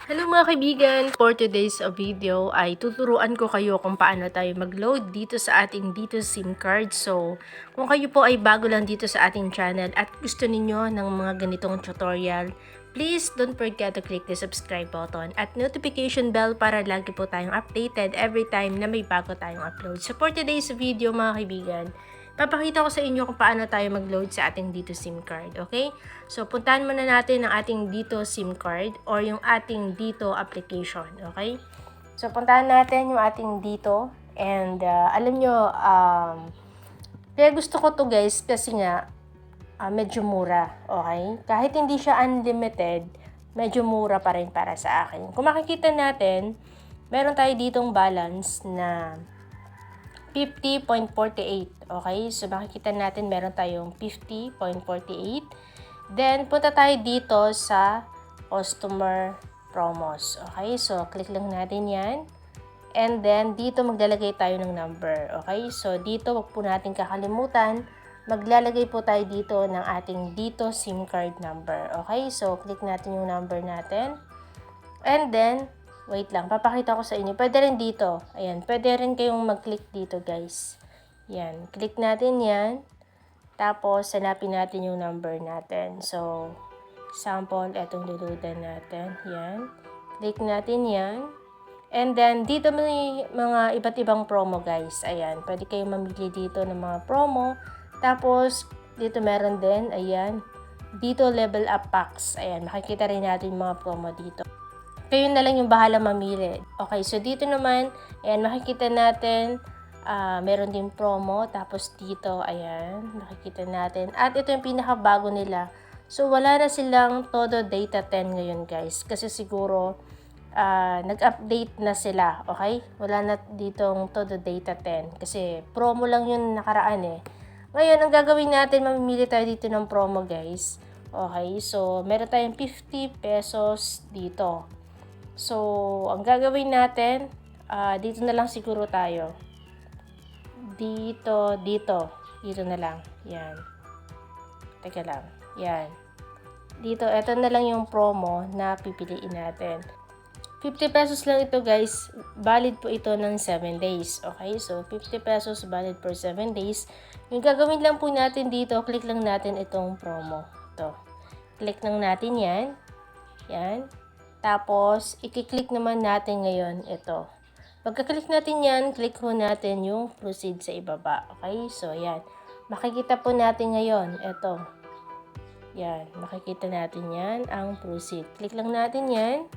Hello mga kaibigan! For today's video ay tuturuan ko kayo kung paano tayo mag-load dito sa ating dito SIM card. So, kung kayo po ay bago lang dito sa ating channel at gusto ninyo ng mga ganitong tutorial, please don't forget to click the subscribe button at notification bell para lagi po tayong updated every time na may bago tayong upload. So, for today's video mga kaibigan, papakita ko sa inyo kung paano tayo mag-load sa ating dito SIM card, okay? So, puntahan muna natin ang ating dito SIM card or yung ating dito application, okay? So, puntahan natin yung ating dito and alam nyo, kaya gusto ko to guys kasi nga medyo mura, okay? Kahit hindi siya unlimited, medyo mura pa rin para sa akin. Kung makikita natin, meron tayo ditong balance na 50.48. Okay? So, makikita natin meron tayong 50.48. Then, punta tayo dito sa customer promos. Okay? So, click lang natin yan. And then, dito maglalagay tayo ng number. Okay? So, dito wag po natin kakalimutan. Maglalagay po tayo dito ng ating dito SIM card number. Okay? So, click natin yung number natin. And then, wait lang, papakita ko sa inyo. Pwede rin dito. Ayan, pwede rin kayong mag-click dito, guys. Yan, click natin yan. Tapos, hanapin natin yung number natin. So, sample, etong luludan natin. Yan. Click natin yan. And then, dito may mga iba't ibang promo, guys. Ayan, pwede kayong mamili dito ng mga promo. Tapos, dito meron din, ayan, dito level up packs. Ayan, makikita rin natin yung mga promo dito. Kayo na lang yung bahala mamili. Okay, so dito naman, ayan, makikita natin, meron din promo. Tapos dito, ayan, makikita natin. At ito yung pinakabago nila. So, wala na silang Todo Data 10 ngayon, guys. Kasi siguro, nag-update na sila, okay? Wala na ditong Todo Data 10. Kasi promo lang yun nakaraan eh. Ngayon, ang gagawin natin, mamimili tayo dito ng promo, guys. Okay, so, meron tayong 50 pesos dito. So, ang gagawin natin, dito na lang siguro tayo. Dito na lang. Yan. Teka lang. Yan. Dito, eto na lang yung promo na pipiliin natin. 50 pesos lang ito guys. Valid po ito ng 7 days. Okay? So, 50 pesos valid for 7 days. Yung gagawin lang po natin dito, click lang natin itong promo. Ito. Click lang natin yan. Yan. Tapos, i-click naman natin ngayon ito. Pagka-click natin yan, click ho natin yung proceed sa ibaba. Okay? So, yan. Makikita po natin ngayon ito. Yan. Makikita natin yan, ang proceed. Click lang natin yan.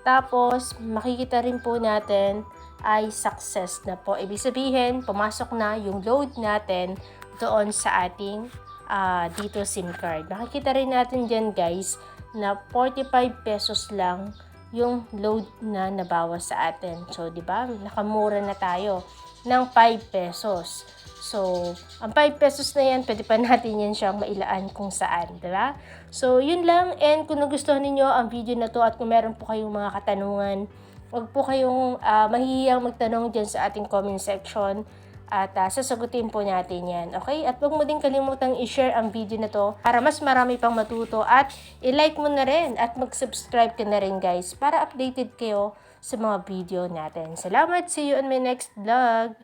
Tapos, makikita rin po natin ay success na po. Ibig sabihin, pumasok na yung load natin doon sa ating dito SIM card. Makikita rin natin dyan guys, na 45 pesos lang yung load na nabawas sa atin. So, di ba? Nakamura na tayo ng 5 pesos. So, ang 5 pesos na yan, pwede pa natin yan siyang mailaan kung saan, di ba? So, yun lang. And kung nagustuhan ninyo ang video na to at kung meron po kayong mga katanungan, huwag po kayong mahihiyang magtanong dyan sa ating comment section. At sasagutin po natin yan. Okay? At huwag mo din kalimutang i-share ang video na to para mas marami pang matuto. At i-like mo na rin at mag-subscribe ka na rin guys para updated kayo sa mga video natin. Salamat! See you on my next vlog!